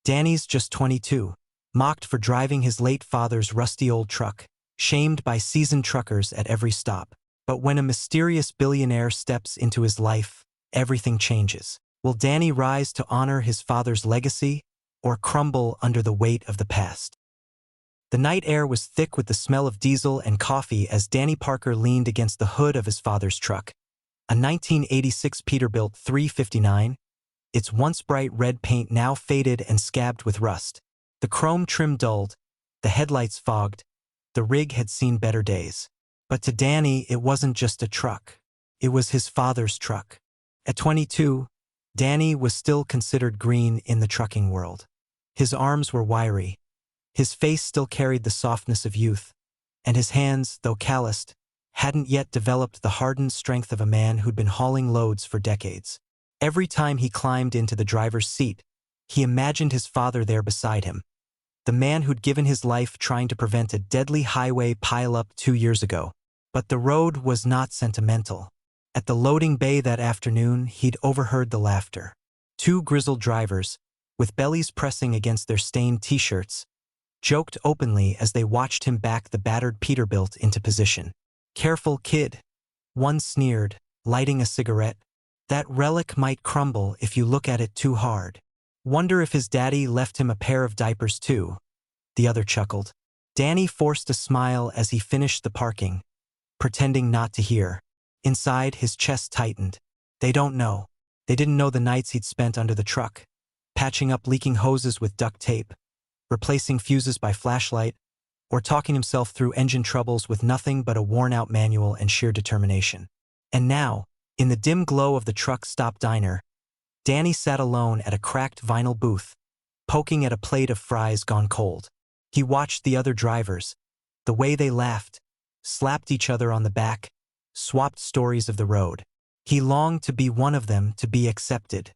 Danny's just 22, mocked for driving his late father's rusty old truck, shamed by seasoned truckers at every stop. But when a mysterious billionaire steps into his life, everything changes. Will Danny rise to honor his father's legacy or crumble under the weight of the past? The night air was thick with the smell of diesel and coffee as Danny Parker leaned against the hood of his father's truck, a 1986 Peterbilt 359, its once bright red paint now faded and scabbed with rust. The chrome trim dulled, the headlights fogged, the rig had seen better days. But to Danny, it wasn't just a truck. It was his father's truck. At 22, Danny was still considered green in the trucking world. His arms were wiry. His face still carried the softness of youth, and his hands, though calloused, hadn't yet developed the hardened strength of a man who'd been hauling loads for decades. Every time he climbed into the driver's seat, he imagined his father there beside him, the man who'd given his life trying to prevent a deadly highway pileup 2 years ago. But the road was not sentimental. At the loading bay that afternoon, he'd overheard the laughter. 2 grizzled drivers, with bellies pressing against their stained t-shirts, joked openly as they watched him back the battered Peterbilt into position. "Careful, kid," one sneered, lighting a cigarette. "That relic might crumble if you look at it too hard." "Wonder if his daddy left him a pair of diapers too," the other chuckled. Danny forced a smile as he finished the parking, pretending not to hear. Inside, his chest tightened. They don't know. They didn't know the nights he'd spent under the truck, patching up leaking hoses with duct tape, replacing fuses by flashlight, or talking himself through engine troubles with nothing but a worn-out manual and sheer determination. And now, in the dim glow of the truck stop diner, Danny sat alone at a cracked vinyl booth, poking at a plate of fries gone cold. He watched the other drivers, the way they laughed, slapped each other on the back, swapped stories of the road. He longed to be one of them, to be accepted.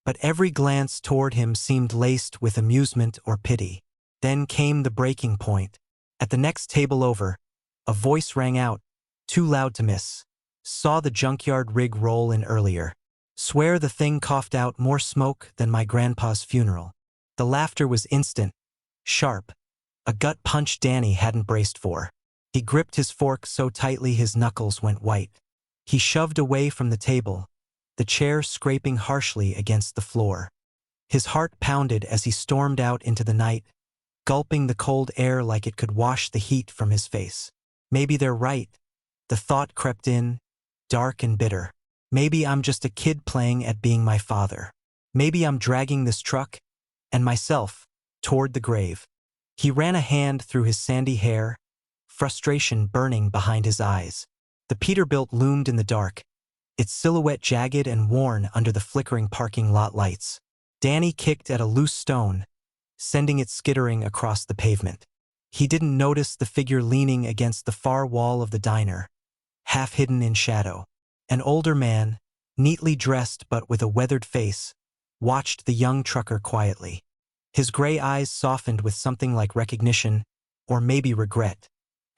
But every glance toward him seemed laced with amusement or pity. Then came the breaking point. At the next table over, a voice rang out, too loud to miss. "Saw the junkyard rig roll in earlier. Swear the thing coughed out more smoke than my grandpa's funeral." The laughter was instant, sharp, a gut punch Danny hadn't braced for. He gripped his fork so tightly his knuckles went white. He shoved away from the table, the chair scraping harshly against the floor. His heart pounded as he stormed out into the night, gulping the cold air like it could wash the heat from his face. Maybe they're right, the thought crept in, dark and bitter. Maybe I'm just a kid playing at being my father. Maybe I'm dragging this truck, and myself, toward the grave. He ran a hand through his sandy hair, frustration burning behind his eyes. The Peterbilt loomed in the dark, its silhouette jagged and worn under the flickering parking lot lights. Danny kicked at a loose stone, sending it skittering across the pavement. He didn't notice the figure leaning against the far wall of the diner, half hidden in shadow. An older man, neatly dressed but with a weathered face, watched the young trucker quietly. His gray eyes softened with something like recognition, or maybe regret,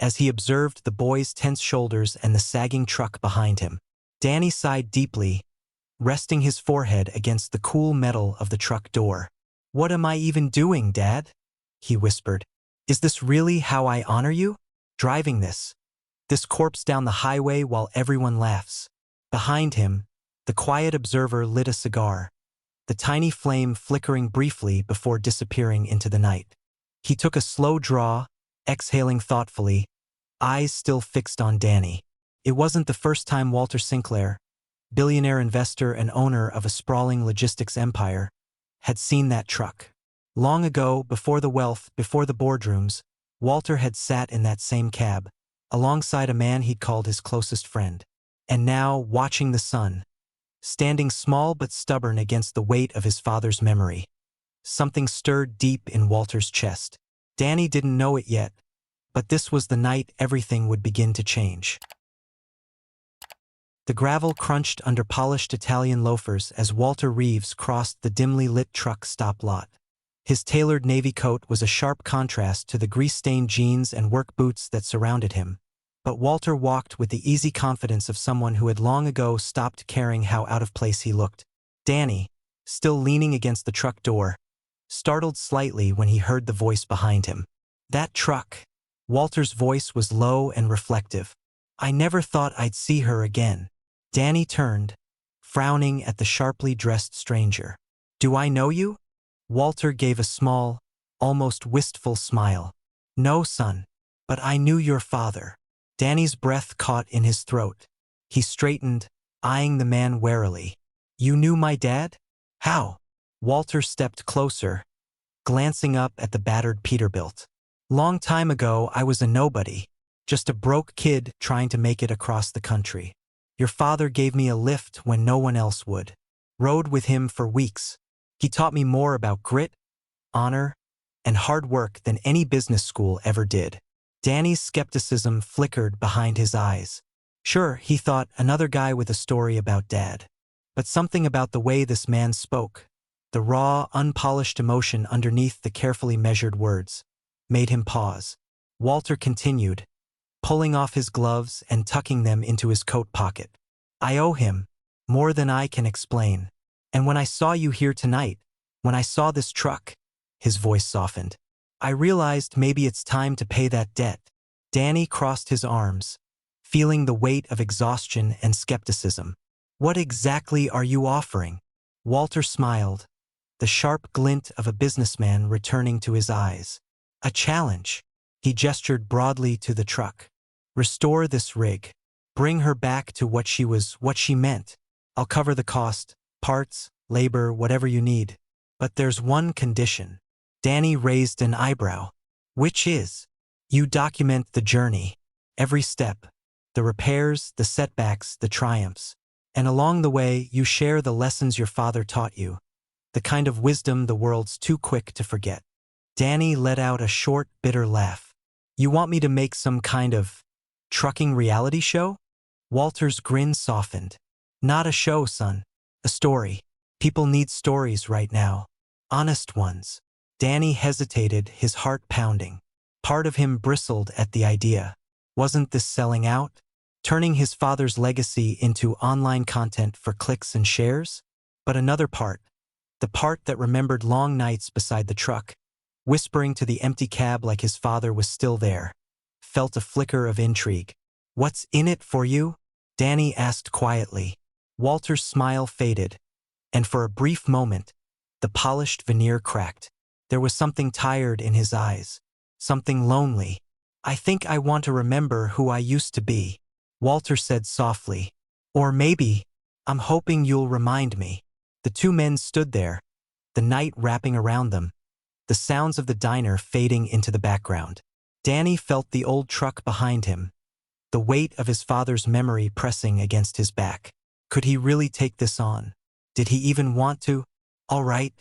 as he observed the boy's tense shoulders and the sagging truck behind him. Danny sighed deeply, resting his forehead against the cool metal of the truck door. "What am I even doing, Dad?" he whispered. "Is this really how I honor you? Driving this corpse down the highway while everyone laughs?" Behind him, the quiet observer lit a cigar, the tiny flame flickering briefly before disappearing into the night. He took a slow draw, exhaling thoughtfully, eyes still fixed on Danny. It wasn't the first time Walter Sinclair, billionaire investor and owner of a sprawling logistics empire, had seen that truck. Long ago, before the wealth, before the boardrooms, Walter had sat in that same cab, alongside a man he'd called his closest friend. And now, watching the sun, standing small but stubborn against the weight of his father's memory, something stirred deep in Walter's chest. Danny didn't know it yet, but this was the night everything would begin to change. The gravel crunched under polished Italian loafers as Walter Reeves crossed the dimly lit truck stop lot. His tailored navy coat was a sharp contrast to the grease-stained jeans and work boots that surrounded him, but Walter walked with the easy confidence of someone who had long ago stopped caring how out of place he looked. Danny, still leaning against the truck door, startled slightly when he heard the voice behind him. That truck. Walter's voice was low and reflective. I never thought I'd see her again. Danny turned, frowning at the sharply dressed stranger. Do I know you? Walter gave a small, almost wistful smile. No, son. But I knew your father. Danny's breath caught in his throat. He straightened, eyeing the man warily. You knew my dad? How? Walter stepped closer, glancing up at the battered Peterbilt. Long time ago, I was a nobody, just a broke kid trying to make it across the country. Your father gave me a lift when no one else would. Rode with him for weeks. He taught me more about grit, honor, and hard work than any business school ever did. Danny's skepticism flickered behind his eyes. Sure, he thought, another guy with a story about dad. But something about the way this man spoke, the raw, unpolished emotion underneath the carefully measured words, made him pause. Walter continued, pulling off his gloves and tucking them into his coat pocket. I owe him more than I can explain. And when I saw you here tonight, when I saw this truck, his voice softened, I realized maybe it's time to pay that debt. Danny crossed his arms, feeling the weight of exhaustion and skepticism. What exactly are you offering? Walter smiled, the sharp glint of a businessman returning to his eyes. A challenge. He gestured broadly to the truck. Restore this rig. Bring her back to what she meant. I'll cover the cost, parts, labor, whatever you need. But there's one condition. Danny raised an eyebrow. Which is? You document the journey. Every step. The repairs, the setbacks, the triumphs. And along the way, you share the lessons your father taught you. The kind of wisdom the world's too quick to forget. Danny let out a short, bitter laugh. You want me to make some kind of trucking reality show? Walter's grin softened. Not a show, son. A story. People need stories right now. Honest ones. Danny hesitated, his heart pounding. Part of him bristled at the idea. Wasn't this selling out? Turning his father's legacy into online content for clicks and shares? But another part, the part that remembered long nights beside the truck, whispering to the empty cab like his father was still there, felt a flicker of intrigue. What's in it for you? Danny asked quietly. Walter's smile faded, and for a brief moment, the polished veneer cracked. There was something tired in his eyes, something lonely. I think I want to remember who I used to be, Walter said softly. Or maybe, I'm hoping you'll remind me. The two men stood there, the night wrapping around them, the sounds of the diner fading into the background. Danny felt the old truck behind him, the weight of his father's memory pressing against his back. Could he really take this on? Did he even want to? All right,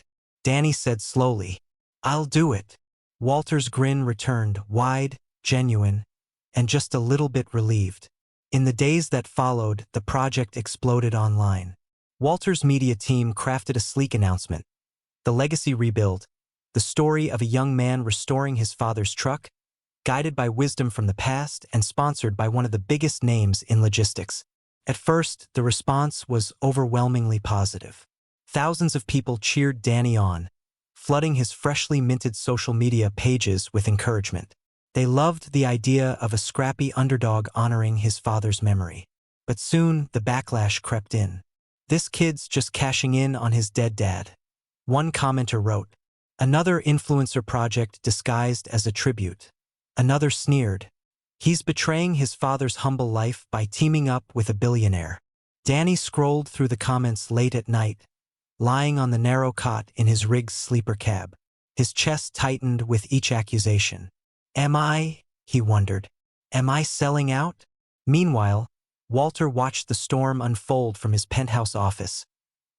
Danny said slowly. I'll do it. Walter's grin returned, wide, genuine, and just a little bit relieved. In the days that followed, the project exploded online. Walter's media team crafted a sleek announcement. The legacy rebuild, the story of a young man restoring his father's truck, guided by wisdom from the past and sponsored by one of the biggest names in logistics. At first, the response was overwhelmingly positive. Thousands of people cheered Danny on, flooding his freshly minted social media pages with encouragement. They loved the idea of a scrappy underdog honoring his father's memory. But soon, the backlash crept in. This kid's just cashing in on his dead dad. One commenter wrote, another influencer project disguised as a tribute. Another sneered, he's betraying his father's humble life by teaming up with a billionaire. Danny scrolled through the comments late at night, lying on the narrow cot in his rig's sleeper cab. His chest tightened with each accusation. He wondered, am I selling out? Meanwhile, Walter watched the storm unfold from his penthouse office,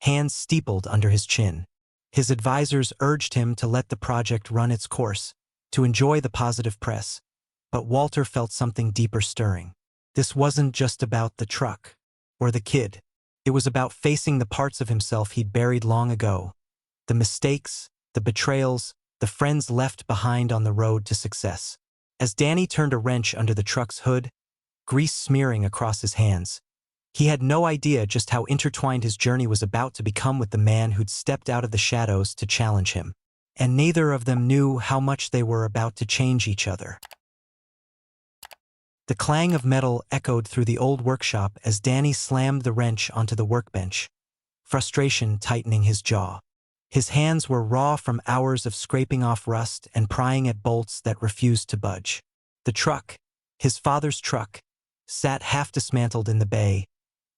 hands steepled under his chin. His advisors urged him to let the project run its course, to enjoy the positive press. But Walter felt something deeper stirring. This wasn't just about the truck or the kid. It was about facing the parts of himself he'd buried long ago. The mistakes, the betrayals, the friends left behind on the road to success. As Danny turned a wrench under the truck's hood, grease smearing across his hands, he had no idea just how intertwined his journey was about to become with the man who'd stepped out of the shadows to challenge him. and neither of them knew how much they were about to change each other. The clang of metal echoed through the old workshop as Danny slammed the wrench onto the workbench, frustration tightening his jaw. His hands were raw from hours of scraping off rust and prying at bolts that refused to budge. The truck, his father's truck, sat half dismantled in the bay,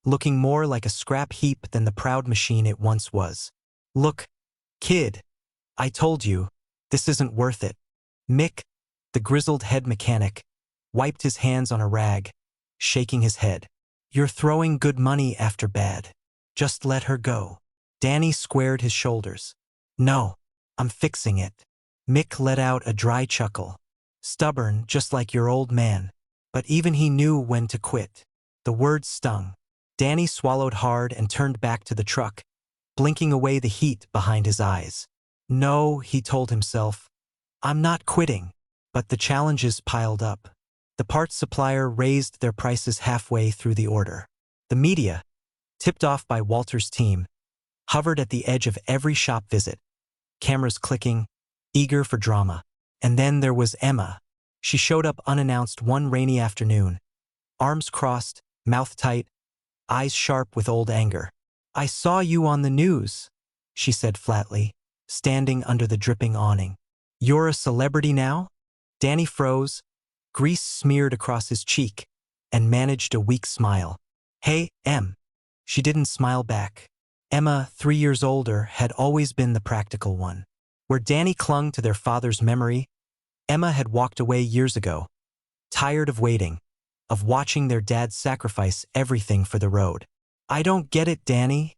looking more like a scrap heap than the proud machine it once was. "Look, kid, I told you, this isn't worth it." Mick, the grizzled head mechanic, wiped his hands on a rag, shaking his head. "You're throwing good money after bad. Just let her go." Danny squared his shoulders. "No, I'm fixing it." Mick let out a dry chuckle. "Stubborn, just like your old man. But even he knew when to quit." The words stung. Danny swallowed hard and turned back to the truck, blinking away the heat behind his eyes. "No," he told himself, "I'm not quitting." But the challenges piled up. The parts supplier raised their prices halfway through the order. The media, tipped off by Walter's team, hovered at the edge of every shop visit, cameras clicking, eager for drama. And then there was Emma. She showed up unannounced one rainy afternoon, arms crossed, mouth tight, eyes sharp with old anger. "I saw you on the news," she said flatly, standing under the dripping awning. "You're a celebrity now?" Danny froze, grease smeared across his cheek, and managed a weak smile. "Hey, Em." She didn't smile back. Emma, 3 years older, had always been the practical one. Where Danny clung to their father's memory, Emma had walked away years ago, tired of waiting, of watching their dad sacrifice everything for the road. "I don't get it, Danny,"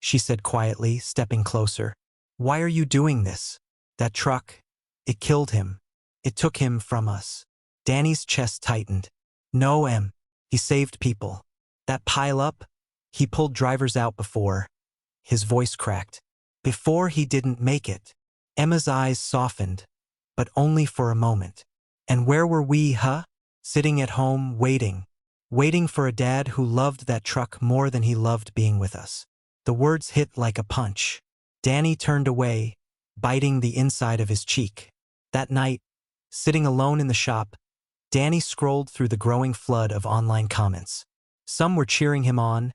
she said quietly, stepping closer. "Why are you doing this? That truck, it killed him. It took him from us." Danny's chest tightened. "No, Em. He saved people. That pile up, he pulled drivers out before." His voice cracked. "Before he didn't make it." Emma's eyes softened, but only for a moment. "And where were we, huh? Sitting at home, waiting for a dad who loved that truck more than he loved being with us." The words hit like a punch. Danny turned away, biting the inside of his cheek. That night, sitting alone in the shop, Danny scrolled through the growing flood of online comments. Some were cheering him on,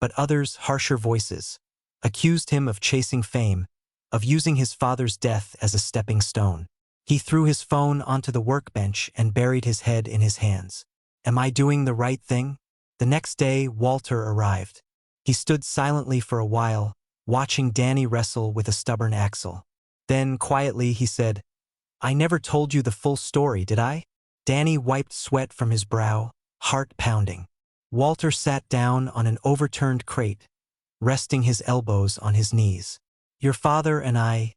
but others, harsher voices, accused him of chasing fame, of using his father's death as a stepping stone. He threw his phone onto the workbench and buried his head in his hands. Am I doing the right thing? The next day, Walter arrived. He stood silently for a while, watching Danny wrestle with a stubborn axle. Then, quietly, he said, "I never told you the full story, did I?" Danny wiped sweat from his brow, heart pounding. Walter sat down on an overturned crate, resting his elbows on his knees. "Your father and I,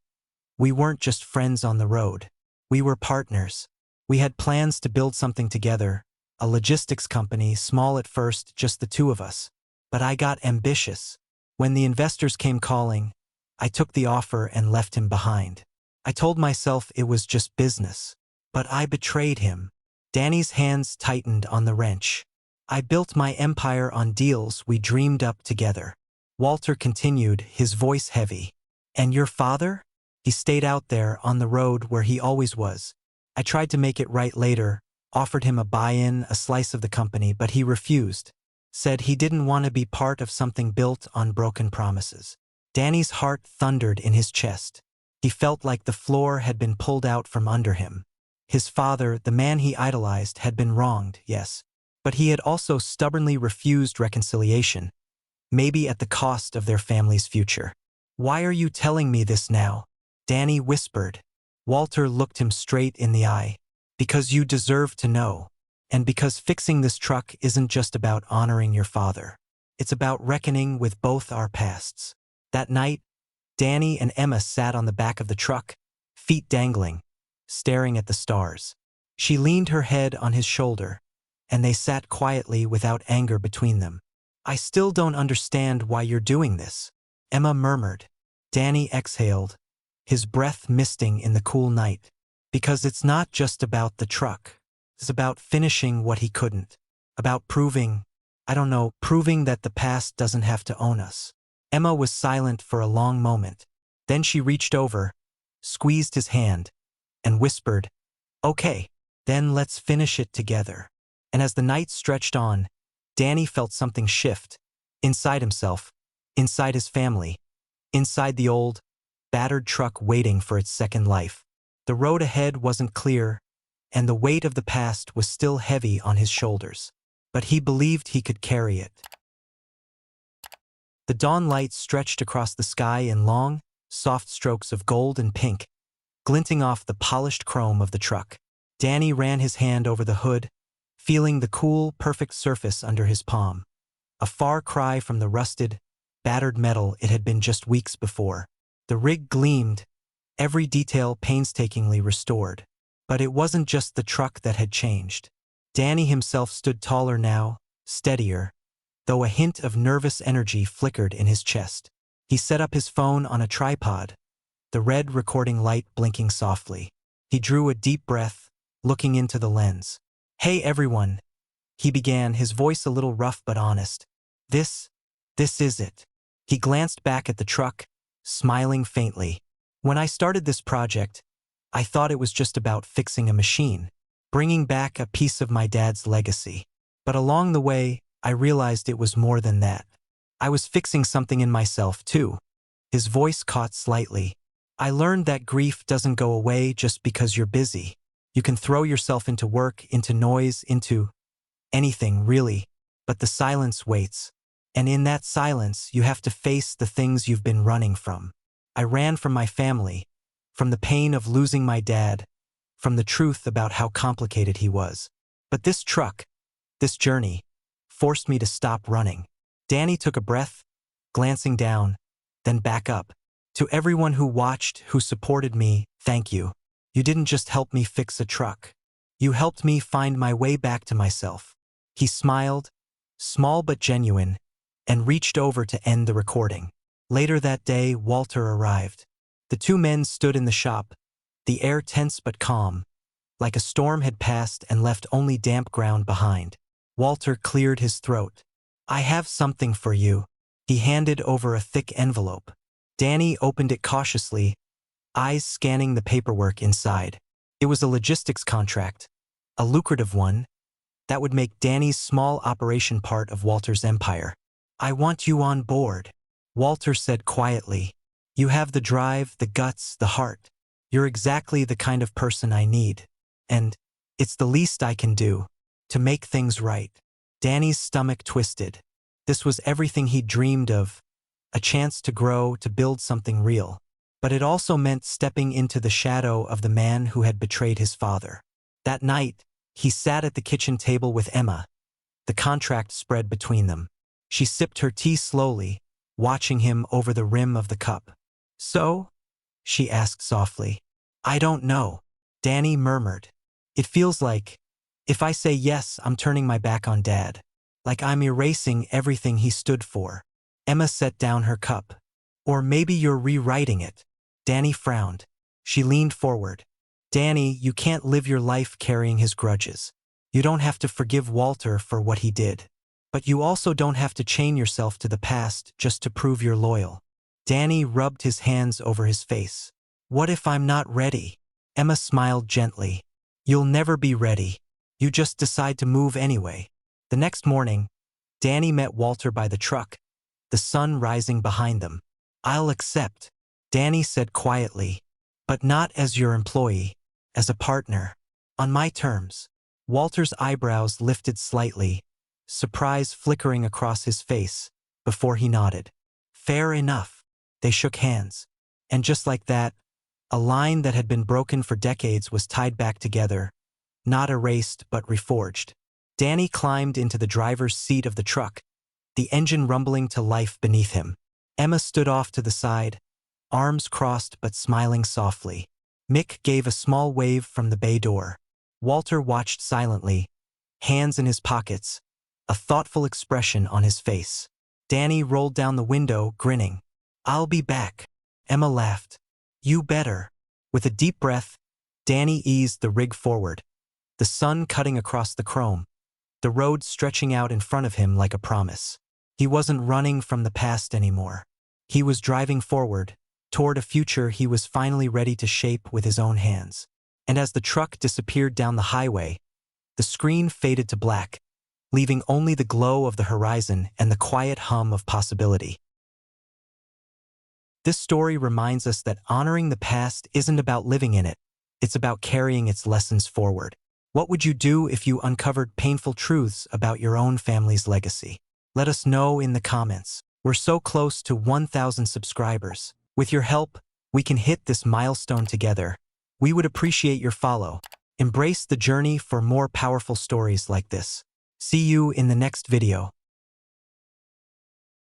we weren't just friends on the road. We were partners. We had plans to build something together, a logistics company, small at first, just the two of us. But I got ambitious. When the investors came calling, I took the offer and left him behind. I told myself it was just business. But I betrayed him." Danny's hands tightened on the wrench. "I built my empire on deals we dreamed up together." Walter continued, his voice heavy. "And your father? He stayed out there on the road where he always was. I tried to make it right later, offered him a buy-in, a slice of the company, but he refused. Said he didn't want to be part of something built on broken promises." Danny's heart thundered in his chest. He felt like the floor had been pulled out from under him. His father, the man he idolized, had been wronged, yes, but he had also stubbornly refused reconciliation, maybe at the cost of their family's future. "Why are you telling me this now?" Danny whispered. Walter looked him straight in the eye. "Because you deserve to know. And because fixing this truck isn't just about honoring your father. It's about reckoning with both our pasts." That night, Danny and Emma sat on the back of the truck, feet dangling, staring at the stars. She leaned her head on his shoulder, and they sat quietly without anger between them. "I still don't understand why you're doing this," Emma murmured. Danny exhaled, his breath misting in the cool night. "Because it's not just about the truck. It's about finishing what he couldn't. About proving that the past doesn't have to own us." Emma was silent for a long moment. Then she reached over, squeezed his hand, and whispered, "Okay, then let's finish it together." And as the night stretched on, Danny felt something shift. Inside himself, inside his family, inside the old, battered truck waiting for its second life. The road ahead wasn't clear, and the weight of the past was still heavy on his shoulders. But he believed he could carry it. The dawn light stretched across the sky in long, soft strokes of gold and pink, glinting off the polished chrome of the truck. Danny ran his hand over the hood, feeling the cool, perfect surface under his palm. A far cry from the rusted, battered metal it had been just weeks before. The rig gleamed, every detail painstakingly restored. But it wasn't just the truck that had changed. Danny himself stood taller now, steadier, though a hint of nervous energy flickered in his chest. He set up his phone on a tripod, the red recording light blinking softly. He drew a deep breath, looking into the lens. "Hey everyone," he began, his voice a little rough but honest. This is it." He glanced back at the truck, smiling faintly. "When I started this project, I thought it was just about fixing a machine, bringing back a piece of my dad's legacy. But along the way, I realized it was more than that. I was fixing something in myself, too." His voice caught slightly. "I learned that grief doesn't go away just because you're busy. You can throw yourself into work, into noise, into anything, really. But the silence waits. And in that silence, you have to face the things you've been running from. I ran from my family, from the pain of losing my dad, from the truth about how complicated he was. But this truck, this journey, forced me to stop running." Danny took a breath, glancing down, then back up. "To everyone who watched, who supported me, thank you. You didn't just help me fix a truck. You helped me find my way back to myself." He smiled, small but genuine, and reached over to end the recording. Later that day, Walter arrived. The two men stood in the shop, the air tense but calm, like a storm had passed and left only damp ground behind. Walter cleared his throat. "I have something for you." He handed over a thick envelope. Danny opened it cautiously, eyes scanning the paperwork inside. It was a logistics contract, a lucrative one, that would make Danny's small operation part of Walter's empire. "I want you on board," Walter said quietly. "You have the drive, the guts, the heart. You're exactly the kind of person I need. And it's the least I can do to make things right." Danny's stomach twisted. This was everything he'd dreamed of, a chance to grow, to build something real. But it also meant stepping into the shadow of the man who had betrayed his father. That night, he sat at the kitchen table with Emma, the contract spread between them. She sipped her tea slowly, watching him over the rim of the cup. "So?" she asked softly. "I don't know," Danny murmured. "It feels like, if I say yes, I'm turning my back on Dad. Like I'm erasing everything he stood for." Emma set down her cup. "Or maybe you're rewriting it." Danny frowned. She leaned forward. "Danny, you can't live your life carrying his grudges. You don't have to forgive Walter for what he did. But you also don't have to chain yourself to the past just to prove you're loyal." Danny rubbed his hands over his face. "What if I'm not ready?" Emma smiled gently. "You'll never be ready. You just decide to move anyway." The next morning, Danny met Walter by the truck, the sun rising behind them. "I'll accept," Danny said quietly, "but not as your employee, as a partner. On my terms." Walter's eyebrows lifted slightly, surprise flickering across his face, before he nodded. "Fair enough." They shook hands. And just like that, a line that had been broken for decades was tied back together, not erased but reforged. Danny climbed into the driver's seat of the truck, the engine rumbling to life beneath him. Emma stood off to the side, arms crossed but smiling softly. Mick gave a small wave from the bay door. Walter watched silently, hands in his pockets, a thoughtful expression on his face. Danny rolled down the window, grinning. "I'll be back." Emma laughed. "You better." With a deep breath, Danny eased the rig forward, the sun cutting across the chrome, the road stretching out in front of him like a promise. He wasn't running from the past anymore. He was driving forward, toward a future he was finally ready to shape with his own hands. And as the truck disappeared down the highway, the screen faded to black, leaving only the glow of the horizon and the quiet hum of possibility. This story reminds us that honoring the past isn't about living in it, it's about carrying its lessons forward. What would you do if you uncovered painful truths about your own family's legacy? Let us know in the comments. We're so close to 1,000 subscribers. With your help, we can hit this milestone together. We would appreciate your follow. Embrace the journey for more powerful stories like this. See you in the next video.